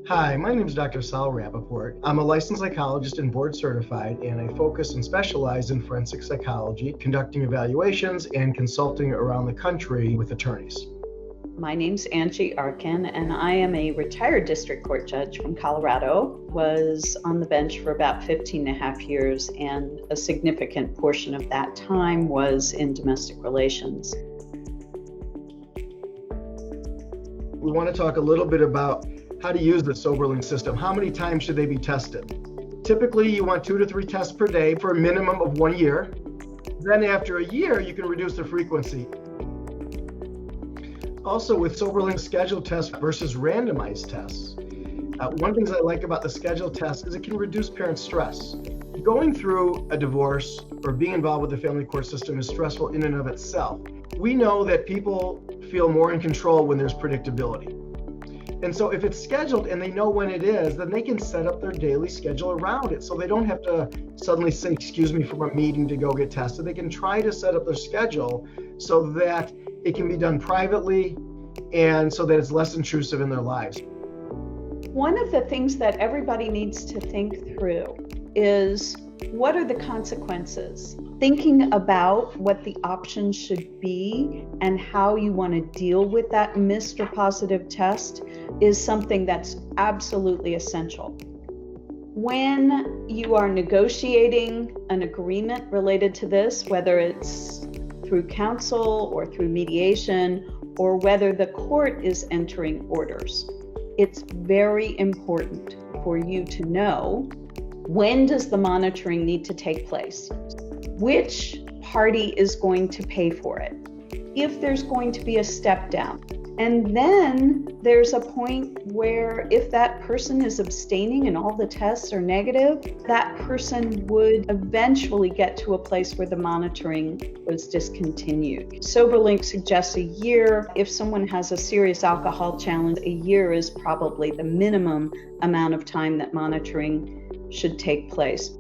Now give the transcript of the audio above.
Hi, my name is Dr. Rappaport. I'm a licensed psychologist and board certified, and I focus and specialize in forensic psychology, conducting evaluations and consulting around the country with attorneys. My name's Angie Arkin, and I am a retired district court judge from Colorado. Was on the bench for about 15 and a half years, and a significant portion of that time was in domestic relations. We want to talk a little bit about how to use the Soberlink system. How many times should they be tested? Typically, you want 2 to 3 tests per day for a minimum of 1 year. Then after a year, you can reduce the frequency. Also, with Soberlink scheduled tests versus randomized tests, one of the things I like about the scheduled test is it can reduce parent stress. Going through a divorce or being involved with the family court system is stressful in and of itself. We know that people feel more in control when there's predictability. And so if it's scheduled and they know when it is, then they can set up their daily schedule around it. So they don't have to suddenly say, excuse me, from a meeting to go get tested. They can try to set up their schedule so that it can be done privately and so that it's less intrusive in their lives. One of the things that everybody needs to think through is, what are the consequences? Thinking about what the options should be and how you want to deal with that missed or positive test is something that's absolutely essential. When you are negotiating an agreement related to this, whether it's through counsel or through mediation, or whether the court is entering orders, it's very important for you to know, when does the monitoring need to take place? Which party is going to pay for it? If there's going to be a step down. And then there's a point where if that person is abstaining and all the tests are negative, that person would eventually get to a place where the monitoring was discontinued. Soberlink suggests a year. If someone has a serious alcohol challenge, a year is probably the minimum amount of time that monitoring should take place.